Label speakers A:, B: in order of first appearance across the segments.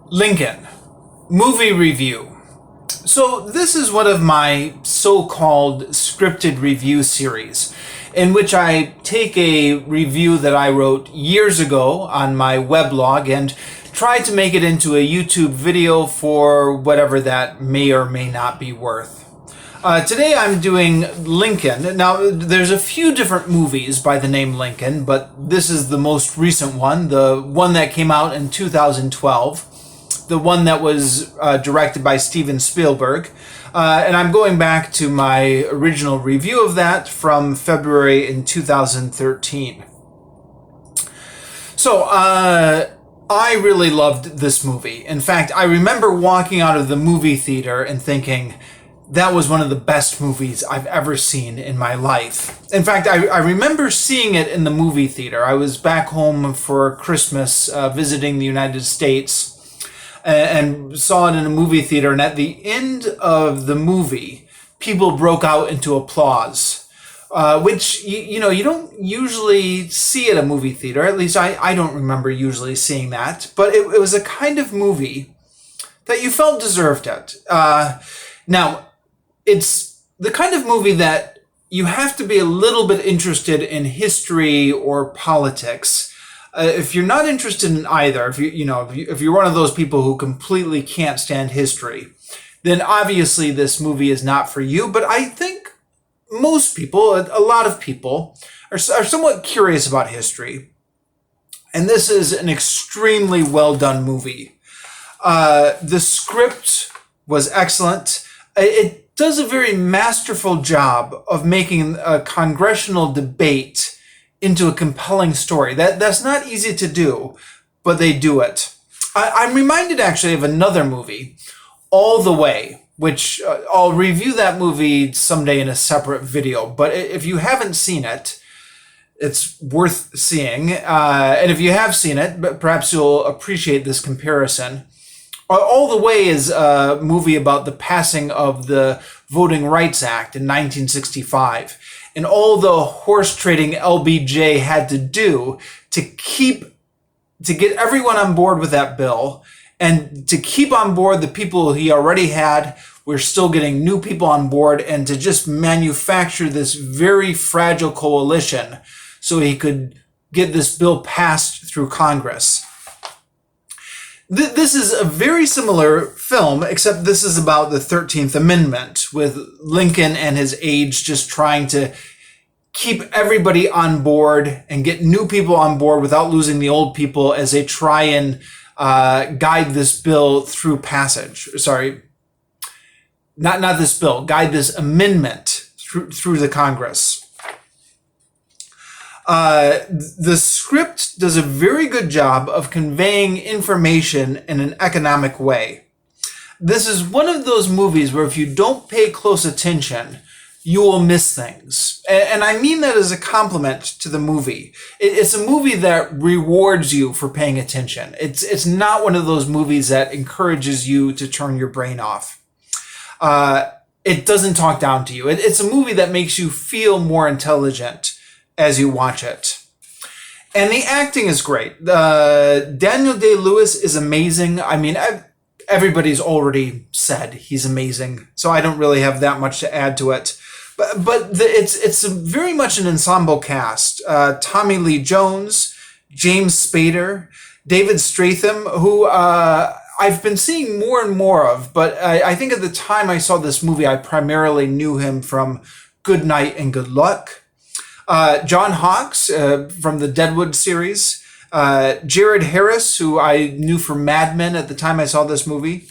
A: Lincoln, movie review. So this is one of my so-called scripted review series in which I take a review that I wrote years ago on my weblog and try to make it into a YouTube video for whatever that may or may not be worth. Today I'm doing Lincoln. Now, there's a few different movies by the name Lincoln, but this is the most recent one, the one that came out in 2012, the one that was directed by Steven Spielberg. And I'm going back to my original review of that from February in 2013. So, I really loved this movie. In fact, I remember walking out of the movie theater and thinking, that was one of the best movies I've ever seen in my life. In fact, I remember seeing it in the movie theater. I was back home for Christmas visiting the United States and saw it in a movie theater. And at the end of the movie, people broke out into applause, which, you don't usually see at a movie theater. At least I don't remember usually seeing that. But it was a kind of movie that you felt deserved it. Now, it's the kind of movie that you have to be a little bit interested in history or politics. If you're not interested in either, if you're one of those people who completely can't stand history, then obviously this movie is not for you. But I think most people, a lot of people, are somewhat curious about history. And this is an extremely well done movie. The script was excellent. It does a very masterful job of making a congressional debate into a compelling story. That's not easy to do, but they do it. I'm reminded actually of another movie, All the Way, which I'll review that movie someday in a separate video. But if you haven't seen it, it's worth seeing. And if you have seen it, perhaps you'll appreciate this comparison. All the Way is a movie about the passing of the Voting Rights Act in 1965 and all the horse trading LBJ had to do to get everyone on board with that bill and to keep on board the people he already had. We're still getting new people on board and to just manufacture this very fragile coalition so he could get this bill passed through Congress. This is a very similar film, except this is about the 13th Amendment, with Lincoln and his aides just trying to keep everybody on board and get new people on board without losing the old people as they try and guide this bill through passage. Sorry, not this bill, guide this amendment through the Congress. The script does a very good job of conveying information in an economic way. This is one of those movies where if you don't pay close attention, you will miss things. And I mean that as a compliment to the movie. It's a movie that rewards you for paying attention. It's not one of those movies that encourages you to turn your brain off. It doesn't talk down to you. It's a movie that makes you feel more intelligent as you watch it. And the acting is great. Daniel Day-Lewis is amazing. I mean, everybody's already said he's amazing, so I don't really have that much to add to it. But it's very much an ensemble cast. Tommy Lee Jones, James Spader, David Stratham, who I've been seeing more and more of, but I think at the time I saw this movie, I primarily knew him from Good Night and Good Luck. John Hawkes from the Deadwood series, Jared Harris, who I knew from Mad Men at the time I saw this movie,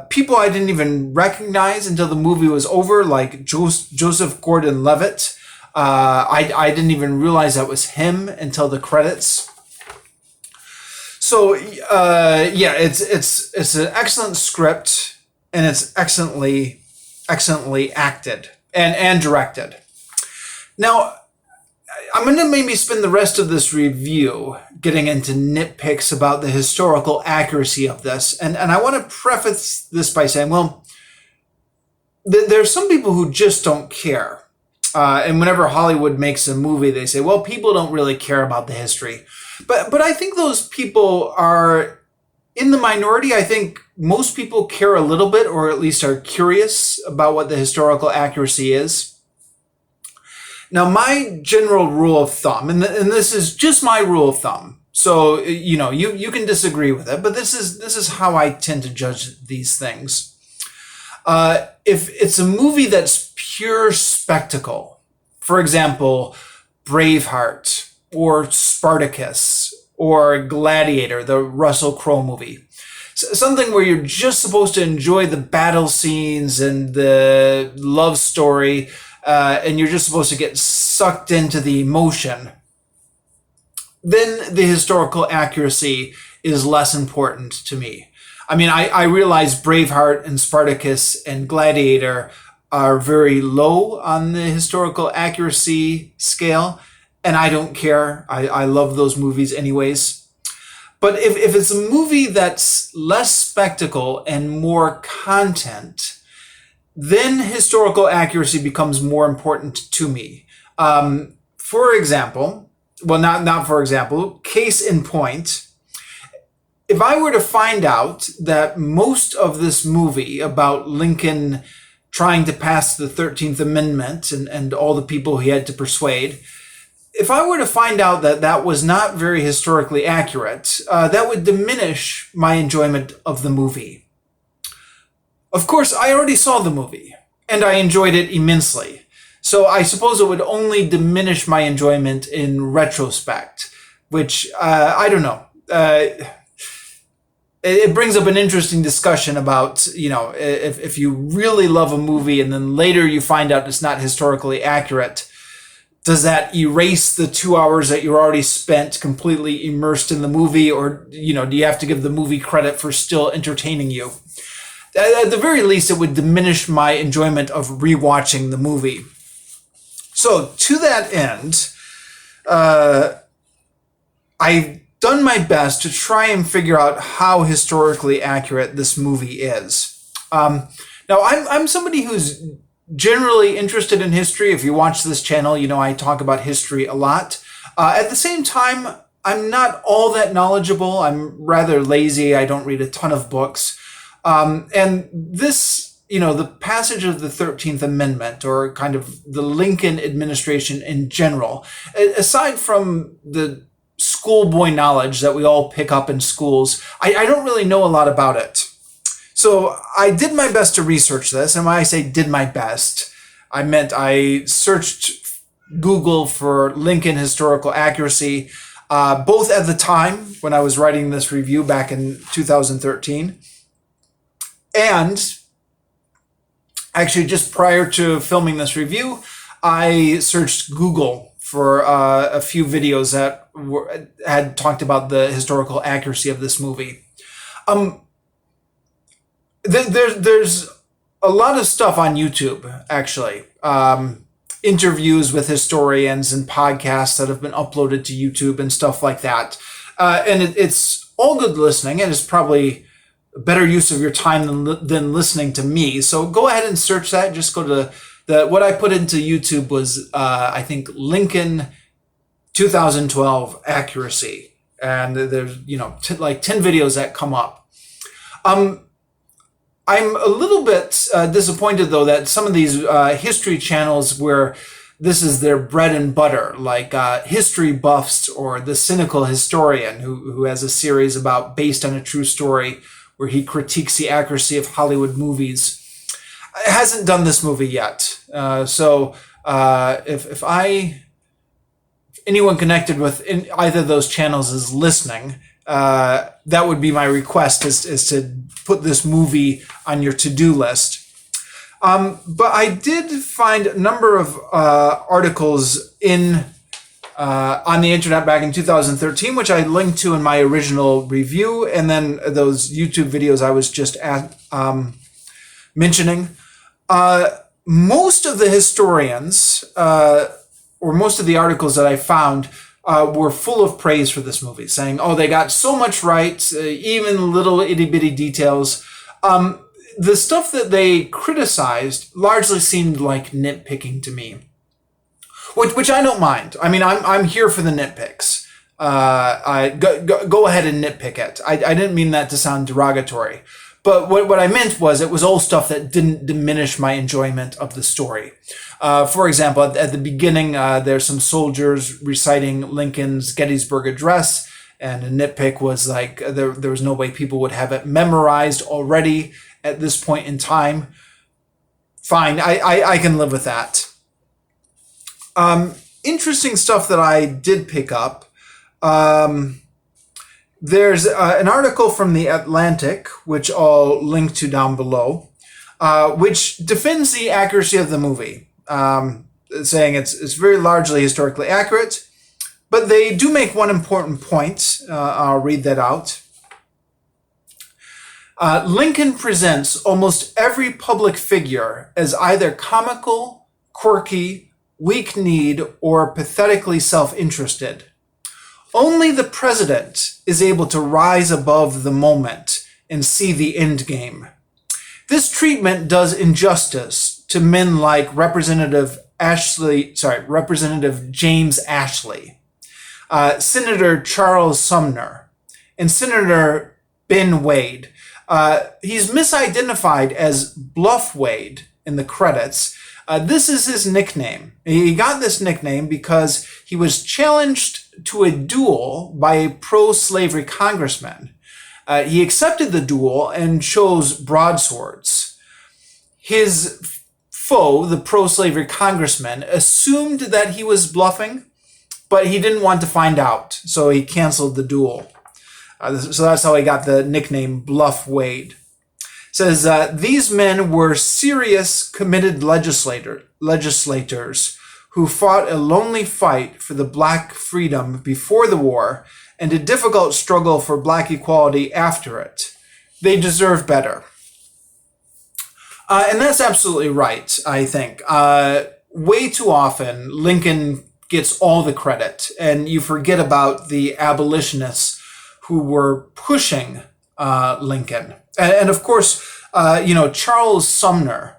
A: people I didn't even recognize until the movie was over, like Joseph Gordon-Levitt. I didn't even realize that was him until the credits. So it's an excellent script and it's excellently acted and directed. Now, I'm going to maybe spend the rest of this review getting into nitpicks about the historical accuracy of this. And I want to preface this by saying, well, there are some people who just don't care. And whenever Hollywood makes a movie, they say, well, people don't really care about the history. But I think those people are in the minority. I think most people care a little bit, or at least are curious about what the historical accuracy is. Now, my general rule of thumb, and this is just my rule of thumb, so you can disagree with it, but this is how I tend to judge these things. If it's a movie that's pure spectacle, for example, Braveheart or Spartacus or Gladiator, the Russell Crowe movie, something where you're just supposed to enjoy the battle scenes and the love story, and you're just supposed to get sucked into the emotion, then the historical accuracy is less important to me. I mean, I realize Braveheart and Spartacus and Gladiator are very low on the historical accuracy scale, and I don't care. I love those movies anyways. But if it's a movie that's less spectacle and more content, then historical accuracy becomes more important to me. For example, well, not for example, case in point, if I were to find out that most of this movie about Lincoln trying to pass the 13th Amendment and all the people he had to persuade, if I were to find out that that was not very historically accurate, that would diminish my enjoyment of the movie. Of course, I already saw the movie, and I enjoyed it immensely. So I suppose it would only diminish my enjoyment in retrospect, which, I don't know. It brings up an interesting discussion about, if you really love a movie and then later you find out it's not historically accurate, does that erase the 2 hours that you already spent completely immersed in the movie? Or, do you have to give the movie credit for still entertaining you? At the very least, it would diminish my enjoyment of rewatching the movie. So to that end, I've done my best to try and figure out how historically accurate this movie is. Now, I'm somebody who's generally interested in history. If you watch this channel, I talk about history a lot. At the same time, I'm not all that knowledgeable. I'm rather lazy. I don't read a ton of books. And this, the passage of the 13th Amendment, or kind of the Lincoln administration in general, aside from the schoolboy knowledge that we all pick up in schools, I don't really know a lot about it. So I did my best to research this, and when I say did my best, I meant I searched Google for Lincoln historical accuracy, both at the time when I was writing this review back in 2013, and actually just prior to filming this review, I searched Google for a few videos that had talked about the historical accuracy of this movie. There's a lot of stuff on YouTube, actually. Interviews with historians and podcasts that have been uploaded to YouTube and stuff like that. And it's all good listening, and it's probably a better use of your time than listening to me. So go ahead and search that. Just go to what I put into YouTube was, I think, Lincoln 2012 accuracy. And there's, like 10 videos that come up. I'm a little bit disappointed, though, that some of these history channels where this is their bread and butter, like History Buffs or The Cynical Historian, who has a series based on a true story where he critiques the accuracy of Hollywood movies, hasn't done this movie yet. So if anyone connected with either of those channels is listening, that would be my request, is to put this movie on your to-do list. But I did find a number of articles on the internet back in 2013, which I linked to in my original review, and then those YouTube videos I was just mentioning. Most of the historians, or most of the articles that I found, were full of praise for this movie, saying, oh, they got so much right, even little itty-bitty details. The stuff that they criticized largely seemed like nitpicking to me, which I don't mind. I mean, I'm here for the nitpicks. Go ahead and nitpick it. I didn't mean that to sound derogatory. But what I meant was it was all stuff that didn't diminish my enjoyment of the story. For example, at the beginning, there's some soldiers reciting Lincoln's Gettysburg Address, and a nitpick was like there was no way people would have it memorized already at this point in time. Fine, I can live with that. Interesting stuff that I did pick up. There's an article from The Atlantic, which I'll link to down below, which defends the accuracy of the movie, saying it's very largely historically accurate, but they do make one important point. I'll read that out. Lincoln presents almost every public figure as either comical, quirky, weak-kneed, or pathetically self-interested. Only the president is able to rise above the moment and see the end game. This treatment does injustice to men like Representative James Ashley, Senator Charles Sumner, and Senator Ben Wade. He's misidentified as Bluff Wade in the credits. This is his nickname. He got this nickname because he was challenged to a duel by a pro-slavery congressman. He accepted the duel and chose broadswords. His foe, the pro-slavery congressman, assumed that he was bluffing, but he didn't want to find out, so he canceled the duel. So that's how he got the nickname Bluff Wade. It says, these men were serious, committed legislators who fought a lonely fight for the black freedom before the war and a difficult struggle for black equality after it. They deserve better. And that's absolutely right, I think. Way too often, Lincoln gets all the credit, and you forget about the abolitionists who were pushing Lincoln. And of course, Charles Sumner,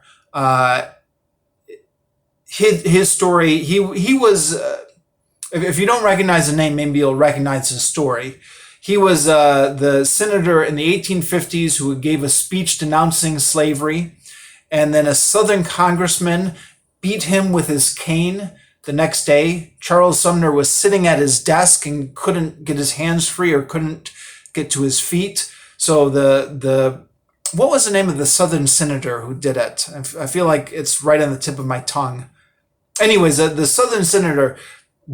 A: his story, he was, if you don't recognize the name, maybe you'll recognize his story. He was the senator in the 1850s who gave a speech denouncing slavery, and then a Southern congressman beat him with his cane the next day. Charles Sumner was sitting at his desk and couldn't get his hands free or couldn't get to his feet. So what was the name of the Southern senator who did it? I feel like it's right on the tip of my tongue. Anyways, the Southern senator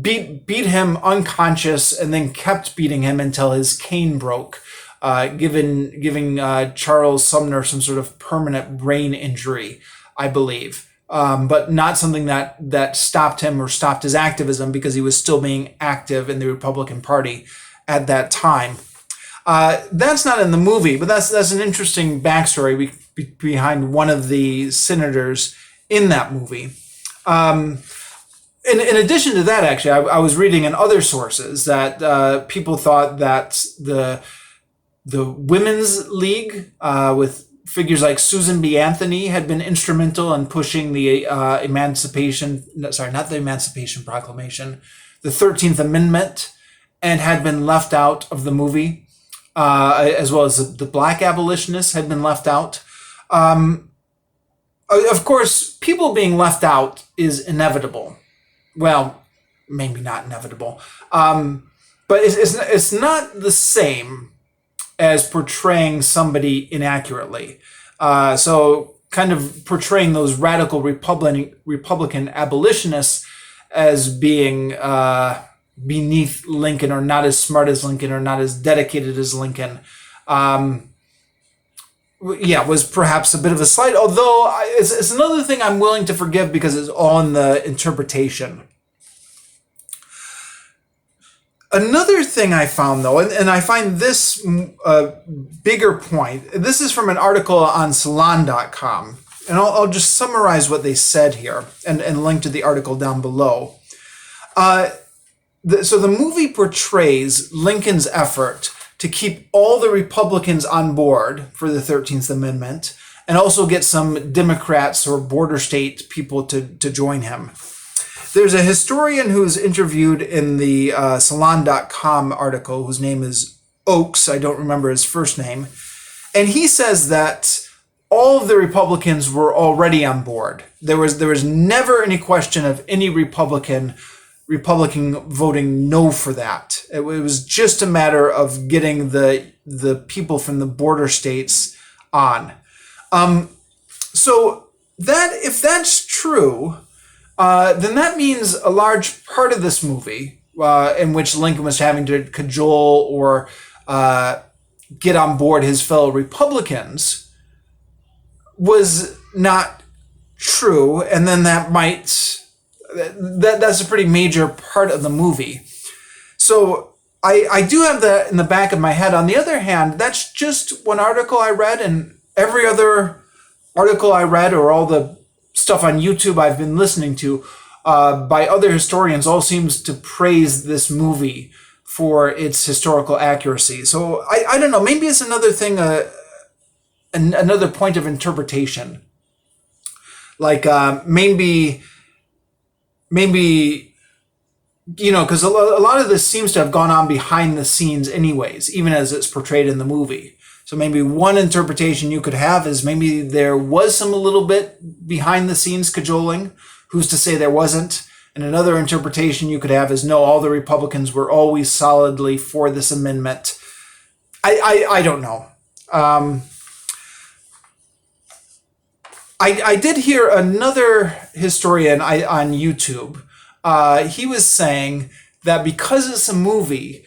A: beat him unconscious and then kept beating him until his cane broke, giving Charles Sumner some sort of permanent brain injury, I believe. But not something that stopped him or stopped his activism, because he was still being active in the Republican Party at that time. That's not in the movie, but that's an interesting backstory behind one of the senators in that movie. In addition to that, actually, I was reading in other sources that people thought that the Women's League with figures like Susan B. Anthony had been instrumental in pushing the Emancipation Proclamation, the 13th Amendment, and had been left out of the movie, as well as the black abolitionists had been left out. Of course, people being left out is inevitable. Well, maybe not inevitable, but it's not the same as portraying somebody inaccurately. So kind of portraying those radical Republican abolitionists as being beneath Lincoln, or not as smart as Lincoln, or not as dedicated as Lincoln, was perhaps a bit of a slight, although it's another thing I'm willing to forgive because it's all in the interpretation. Another thing I found, though, and I find this bigger point, this is from an article on Salon.com, and I'll just summarize what they said here and link to the article down below. So the movie portrays Lincoln's effort to keep all the Republicans on board for the 13th Amendment, and also get some Democrats or border state people to join him. There's a historian who's interviewed in the Salon.com article, whose name is Oakes. I don't remember his first name. And he says that all of the Republicans were already on board. There was never any question of any Republican voting no for that. It was just a matter of getting the people from the border states on. So that if that's true, then that means a large part of this movie, in which Lincoln was having to cajole or get on board his fellow Republicans, was not true, and then that's a pretty major part of the movie. So I do have that in the back of my head. On the other hand, that's just one article I read, and every other article I read or all the stuff on YouTube I've been listening to by other historians all seems to praise this movie for its historical accuracy. So I don't know, maybe it's another thing, another point of interpretation. Like maybe because a lot of this seems to have gone on behind the scenes anyways, even as it's portrayed in the movie. So maybe one interpretation you could have is maybe there was some a little bit behind the scenes cajoling. Who's to say there wasn't? And another interpretation you could have is no, all the Republicans were always solidly for this amendment. I don't know. I did hear another historian on YouTube. He was saying that because it's a movie,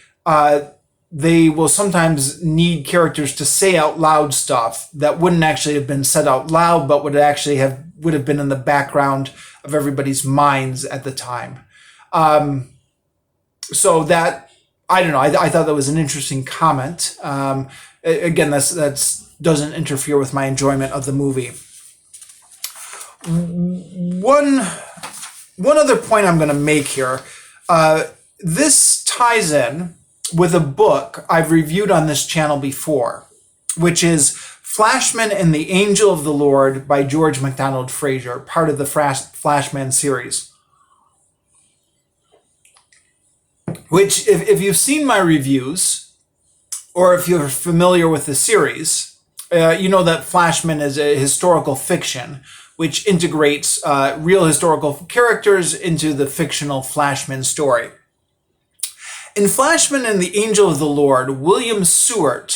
A: they will sometimes need characters to say out loud stuff that wouldn't actually have been said out loud, but would have been in the background of everybody's minds at the time. So that, I don't know, I thought that was an interesting comment. Again, that's doesn't interfere with my enjoyment of the movie. One other point I'm going to make here. This ties in with a book I've reviewed on this channel before, which is Flashman and the Angel of the Lord by George MacDonald Fraser, part of the Flashman series. Which, if you've seen my reviews, or if you're familiar with the series, you know that Flashman is a historical fiction which integrates real historical characters into the fictional Flashman story. In Flashman and the Angel of the Lord, William Seward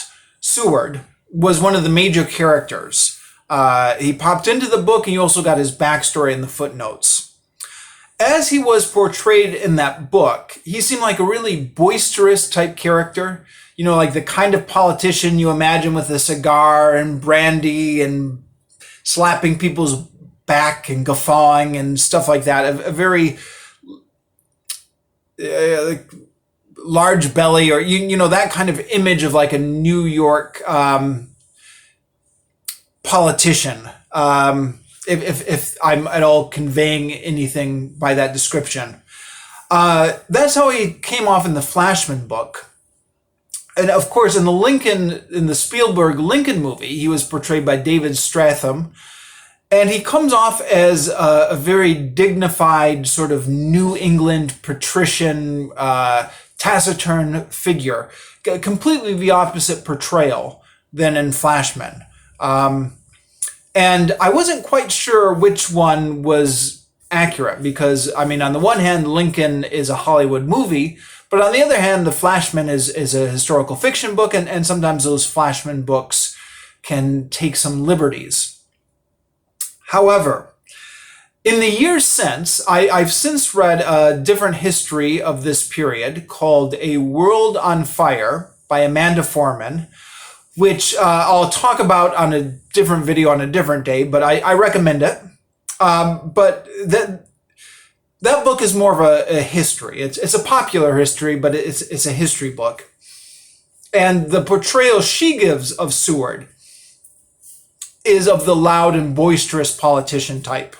A: was one of the major characters. He popped into the book, and you also got his backstory in the footnotes. As he was portrayed in that book, he seemed like a really boisterous type character. You know, like the kind of politician you imagine with a cigar and brandy and slapping people's back and guffawing and stuff like that. A very large belly, or you know, that kind of image of like a New York politician. If I'm at all conveying anything by that description, that's how he came off in the Flashman book. And of course, in the Spielberg Lincoln movie, he was portrayed by David Stratham. And he comes off as a very dignified sort of New England patrician, taciturn figure, completely the opposite portrayal than in Flashman. And I wasn't quite sure which one was accurate because, I mean, on the one hand, Lincoln is a Hollywood movie, but on the other hand, the Flashman is a historical fiction book, and sometimes those Flashman books can take some liberties. However, in the years since, I've since read a different history of this period called A World on Fire by Amanda Foreman, which I'll talk about on a different video on a different day, but I recommend it. But that book is more of a history. It's a popular history, but it's a history book. And the portrayal she gives of Seward is of the loud and boisterous politician type.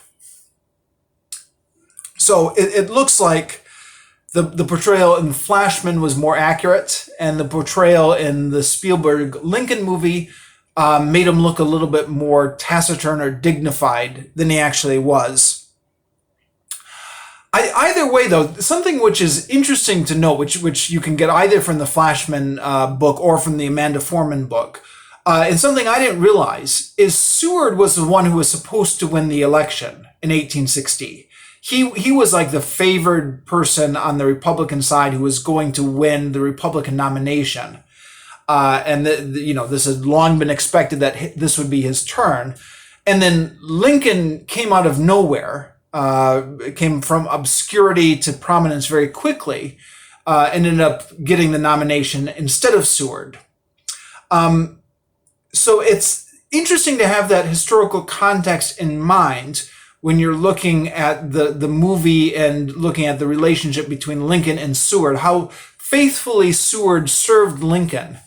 A: So it looks like the portrayal in Flashman was more accurate, and the portrayal in the Spielberg Lincoln movie made him look a little bit more taciturn or dignified than he actually was. Either way, though, something which is interesting to note, which you can get either from the Flashman book or from the Amanda Foreman book, and something I didn't realize is Seward was the one who was supposed to win the election in 1860. He was like the favored person on the Republican side who was going to win the Republican nomination. And this had long been expected that this would be his turn. And then Lincoln came out of nowhere, came from obscurity to prominence very quickly, and ended up getting the nomination instead of Seward. So it's interesting to have that historical context in mind when you're looking at the movie and looking at the relationship between Lincoln and Seward, how faithfully Seward served Lincoln,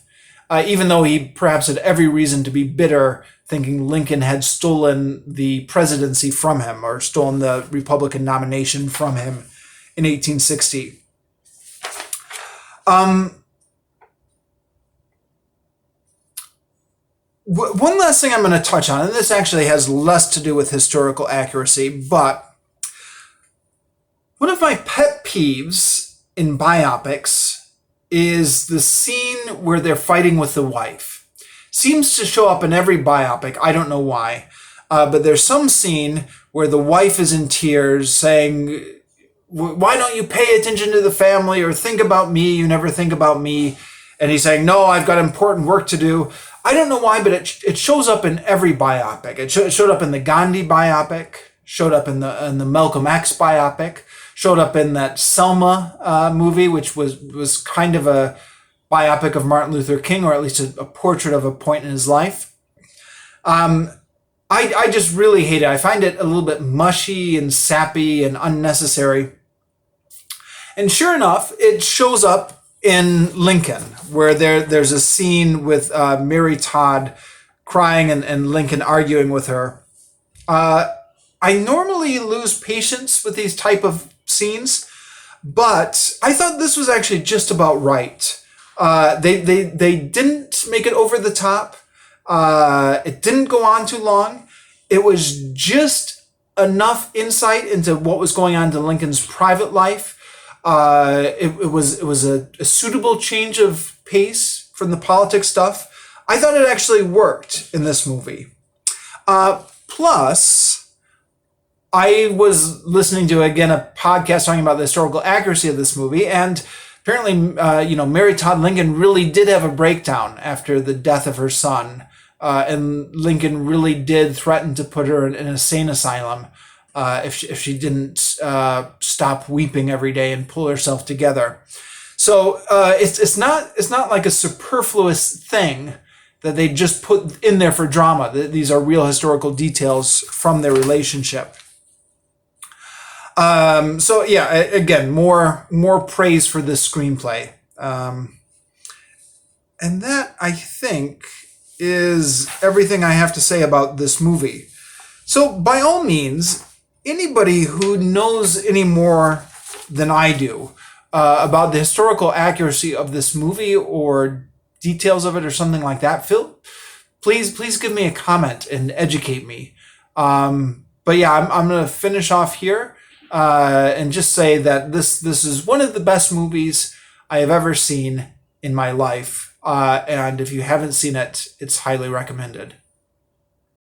A: even though he perhaps had every reason to be bitter, thinking Lincoln had stolen the presidency from him or stolen the Republican nomination from him in 1860. One last thing I'm going to touch on, and this actually has less to do with historical accuracy, but one of my pet peeves in biopics is the scene where they're fighting with the wife. Seems to show up in every biopic. I don't know why. But there's some scene where the wife is in tears saying, why don't you pay attention to the family or think about me? You never think about me. And he's saying, no, I've got important work to do. I don't know why, but it shows up in every biopic. It showed up in the Gandhi biopic, showed up in the Malcolm X biopic, showed up in that Selma movie, which was kind of a biopic of Martin Luther King, or at least a portrait of a point in his life. I just really hate it. I find it a little bit mushy and sappy and unnecessary. And sure enough, it shows up in Lincoln, where there's a scene with Mary Todd crying and Lincoln arguing with her. I normally lose patience with these type of scenes, but I thought this was actually just about right. They didn't make it over the top. It didn't go on too long. It was just enough insight into what was going on to Lincoln's private life. It was a suitable change of pace from the politics stuff. I thought it actually worked in this movie. Plus, I was listening to, again, a podcast talking about the historical accuracy of this movie, and apparently, Mary Todd Lincoln really did have a breakdown after the death of her son, and Lincoln really did threaten to put her in an insane asylum if she didn't stop weeping every day and pull herself together. So it's not like a superfluous thing that they just put in there for drama. These are real historical details from their relationship. So yeah, again, more praise for this screenplay. And that, I think, is everything I have to say about this movie. So by all means, anybody who knows any more than I do about the historical accuracy of this movie or details of it or something like that, please give me a comment and educate me. But yeah, I'm going to finish off here and just say that this is one of the best movies I have ever seen in my life. And if you haven't seen it, it's highly recommended.